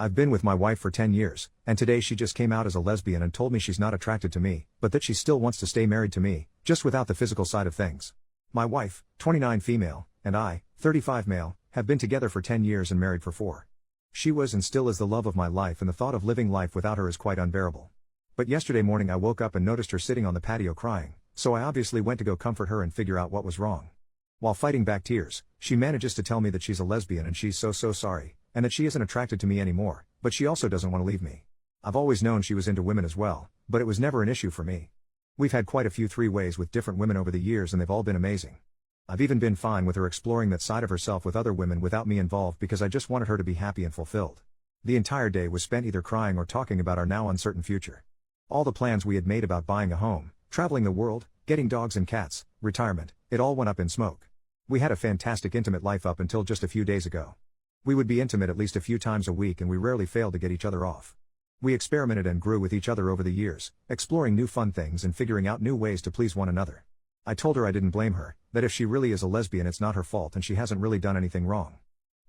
I've been with my wife for 10 years, and today she just came out as a lesbian and told me she's not attracted to me, but that she still wants to stay married to me, just without the physical side of things. My wife, 29 female, and I, 35 male, have been together for 10 years and married for 4. She was and still is the love of my life, and the thought of living life without her is quite unbearable. But yesterday morning I woke up and noticed her sitting on the patio crying, so I obviously went to go comfort her and figure out what was wrong. While fighting back tears, she manages to tell me that she's a lesbian and she's so sorry, and that she isn't attracted to me anymore, but she also doesn't want to leave me. I've always known she was into women as well, but it was never an issue for me. We've had quite a few three-ways with different women over the years and they've all been amazing. I've even been fine with her exploring that side of herself with other women without me involved because I just wanted her to be happy and fulfilled. The entire day was spent either crying or talking about our now uncertain future. All the plans we had made about buying a home, traveling the world, getting dogs and cats, retirement, it all went up in smoke. We had a fantastic intimate life up until just a few days ago. We would be intimate at least a few times a week and we rarely failed to get each other off. We experimented and grew with each other over the years, exploring new fun things and figuring out new ways to please one another. I told her I didn't blame her, that if she really is a lesbian it's not her fault and she hasn't really done anything wrong.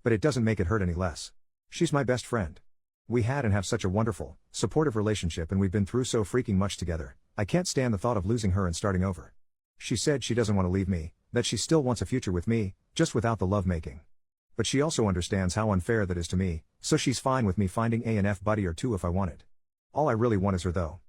But it doesn't make it hurt any less. She's my best friend. We had and have such a wonderful, supportive relationship and we've been through so freaking much together, I can't stand the thought of losing her and starting over. She said she doesn't want to leave me, that she still wants a future with me, just without the lovemaking. But she also understands how unfair that is to me, so she's fine with me finding a F buddy or two if I want it. All I really want is her though.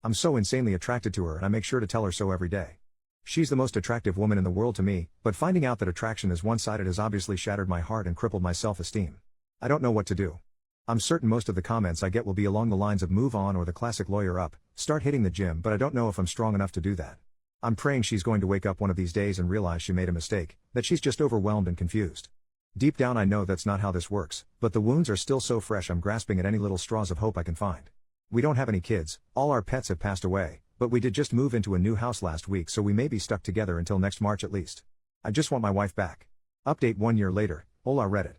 I'm so insanely attracted to her and I make sure to tell her so every day. She's the most attractive woman in the world to me, but finding out that attraction is one-sided has obviously shattered my heart and crippled my self-esteem. I don't know what to do. I'm certain most of the comments I get will be along the lines of move on or the classic lawyer up, start hitting the gym, but I don't know if I'm strong enough to do that. I'm praying she's going to wake up one of these days and realize she made a mistake, that she's just overwhelmed and confused. Deep down I know that's not how this works, but the wounds are still so fresh I'm grasping at any little straws of hope I can find. We don't have any kids, all our pets have passed away, but we did just move into a new house last week so we may be stuck together until next March at least. I just want my wife back. Update 1 year later, hola Reddit.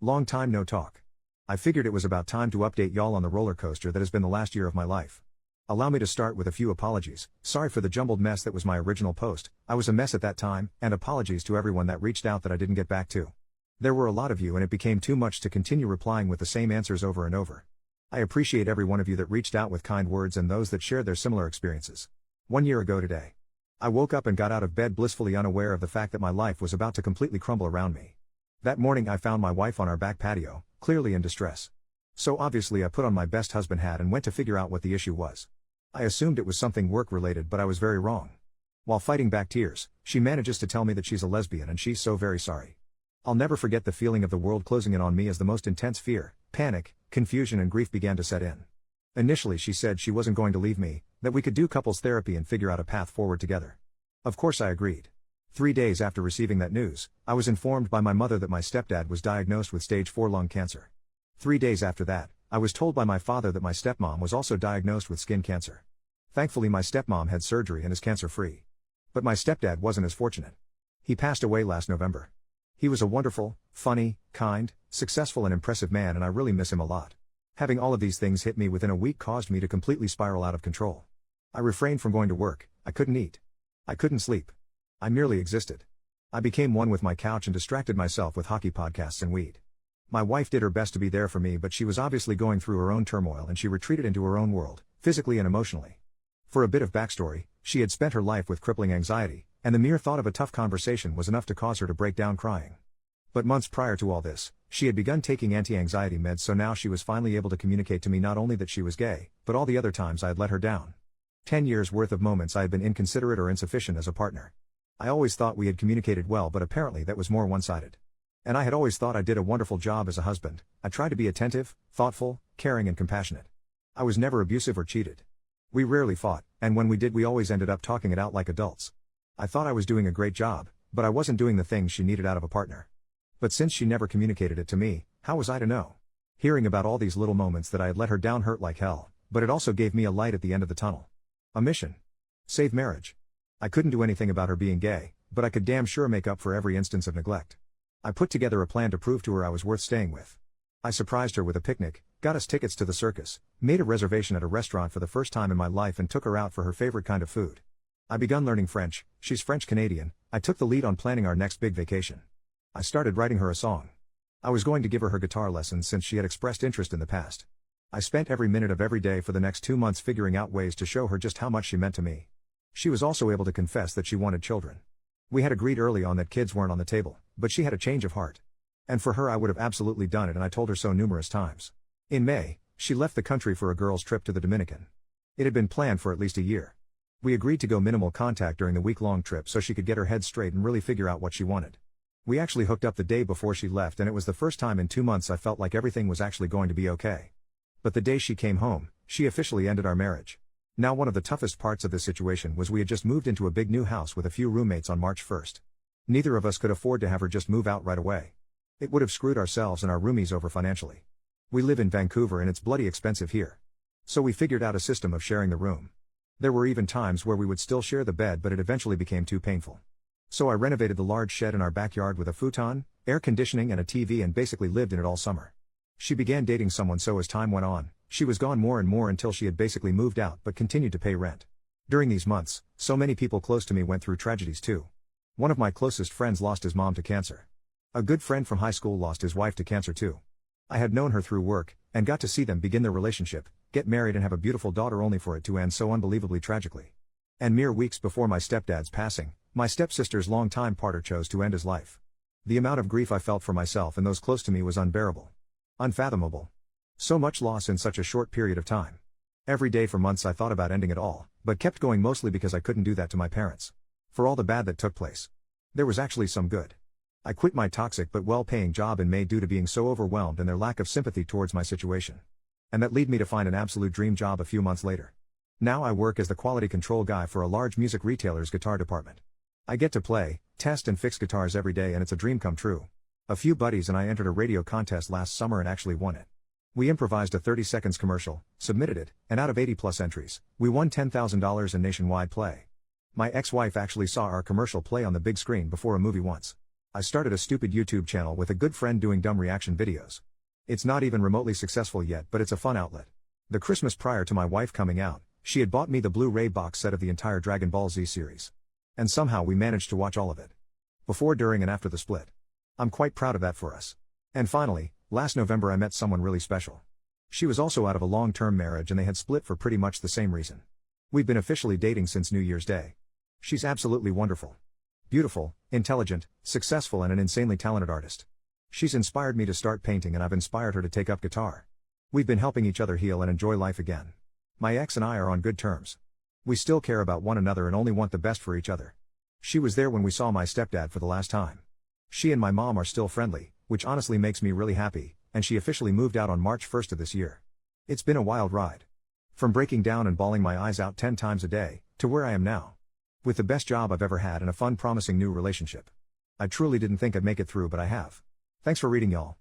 Long time no talk. I figured it was about time to update y'all on the roller coaster that has been the last year of my life. Allow me to start with a few apologies. Sorry for the jumbled mess that was my original post, I was a mess at that time, and apologies to everyone that reached out that I didn't get back to. There were a lot of you and it became too much to continue replying with the same answers over and over. I appreciate every one of you that reached out with kind words and those that shared their similar experiences. 1 year ago today, I woke up and got out of bed blissfully unaware of the fact that my life was about to completely crumble around me. That morning I found my wife on our back patio, clearly in distress. So obviously I put on my best husband hat and went to figure out what the issue was. I assumed it was something work related but I was very wrong. While fighting back tears, she manages to tell me that she's a lesbian and she's so very sorry. I'll never forget the feeling of the world closing in on me as the most intense fear, panic, confusion and grief began to set in. Initially she said she wasn't going to leave me, that we could do couples therapy and figure out a path forward together. Of course I agreed. 3 days after receiving that news, I was informed by my mother that my stepdad was diagnosed with stage 4 lung cancer. 3 days after that, I was told by my father that my stepmom was also diagnosed with skin cancer. Thankfully my stepmom had surgery and is cancer-free. But my stepdad wasn't as fortunate. He passed away last November. He was a wonderful, funny, kind, successful and impressive man and I really miss him a lot. Having all of these things hit me within a week caused me to completely spiral out of control. I refrained from going to work, I couldn't eat. I couldn't sleep. I merely existed. I became one with my couch and distracted myself with hockey podcasts and weed. My wife did her best to be there for me but she was obviously going through her own turmoil and she retreated into her own world, physically and emotionally. For a bit of backstory, she had spent her life with crippling anxiety, and the mere thought of a tough conversation was enough to cause her to break down crying. But months prior to all this, she had begun taking anti-anxiety meds so now she was finally able to communicate to me not only that she was gay, but all the other times I had let her down. 10 years worth of moments I had been inconsiderate or insufficient as a partner. I always thought we had communicated well but apparently that was more one-sided. And I had always thought I did a wonderful job as a husband. I tried to be attentive, thoughtful, caring and compassionate. I was never abusive or cheated. We rarely fought, and when we did we always ended up talking it out like adults. I thought I was doing a great job, but I wasn't doing the things she needed out of a partner. But since she never communicated it to me, how was I to know? Hearing about all these little moments that I had let her down hurt like hell, but it also gave me a light at the end of the tunnel. A mission. Save marriage. I couldn't do anything about her being gay, but I could damn sure make up for every instance of neglect. I put together a plan to prove to her I was worth staying with. I surprised her with a picnic, got us tickets to the circus, made a reservation at a restaurant for the first time in my life and took her out for her favorite kind of food. I begun learning French, she's French-Canadian, I took the lead on planning our next big vacation. I started writing her a song. I was going to give her her guitar lessons since she had expressed interest in the past. I spent every minute of every day for the next 2 months figuring out ways to show her just how much she meant to me. She was also able to confess that she wanted children. We had agreed early on that kids weren't on the table, but she had a change of heart. And for her I would have absolutely done it, and I told her so numerous times. In May, she left the country for a girls' trip to the Dominican. It had been planned for at least a year. We agreed to go minimal contact during the week-long trip so she could get her head straight and really figure out what she wanted. We actually hooked up the day before she left, and it was the first time in 2 months I felt like everything was actually going to be okay. But the day she came home, she officially ended our marriage. Now, one of the toughest parts of this situation was we had just moved into a big new house with a few roommates on March 1st. Neither of us could afford to have her just move out right away. It would have screwed ourselves and our roomies over financially. We live in Vancouver and it's bloody expensive here. So we figured out a system of sharing the room. There were even times where we would still share the bed, but it eventually became too painful. So I renovated the large shed in our backyard with a futon, air conditioning and a TV, and basically lived in it all summer. She began dating someone, so as time went on, she was gone more and more until she had basically moved out but continued to pay rent. During these months, so many people close to me went through tragedies too. One of my closest friends lost his mom to cancer. A good friend from high school lost his wife to cancer too. I had known her through work, and got to see them begin their relationship, get married and have a beautiful daughter, only for it to end so unbelievably tragically. And mere weeks before my stepdad's passing, my stepsister's longtime partner chose to end his life. The amount of grief I felt for myself and those close to me was unbearable. Unfathomable. So much loss in such a short period of time. Every day for months I thought about ending it all, but kept going, mostly because I couldn't do that to my parents. For all the bad that took place, there was actually some good. I quit my toxic but well-paying job in May due to being so overwhelmed and their lack of sympathy towards my situation. And that led me to find an absolute dream job a few months later. Now I work as the quality control guy for a large music retailer's guitar department. I get to play, test and fix guitars every day, and it's a dream come true. A few buddies and I entered a radio contest last summer and actually won it. We improvised a 30 seconds commercial, submitted it, and out of 80+ entries, we won $10,000 in nationwide play. My ex-wife actually saw our commercial play on the big screen before a movie once. I started a stupid YouTube channel with a good friend doing dumb reaction videos. It's not even remotely successful yet, but it's a fun outlet. The Christmas prior to my wife coming out, she had bought me the Blu-ray box set of the entire Dragon Ball Z series. And somehow we managed to watch all of it. Before, during and after the split. I'm quite proud of that for us. And finally, last November I met someone really special. She was also out of a long-term marriage and they had split for pretty much the same reason. We've been officially dating since New Year's Day. She's absolutely wonderful. Beautiful, intelligent, successful and an insanely talented artist. She's inspired me to start painting and I've inspired her to take up guitar. We've been helping each other heal and enjoy life again. My ex and I are on good terms. We still care about one another and only want the best for each other. She was there when we saw my stepdad for the last time. She and my mom are still friendly, which honestly makes me really happy, and she officially moved out on March 1st of this year. It's been a wild ride. From breaking down and bawling my eyes out 10 times a day, to where I am now. With the best job I've ever had and a fun, promising new relationship. I truly didn't think I'd make it through, but I have. Thanks for reading, y'all.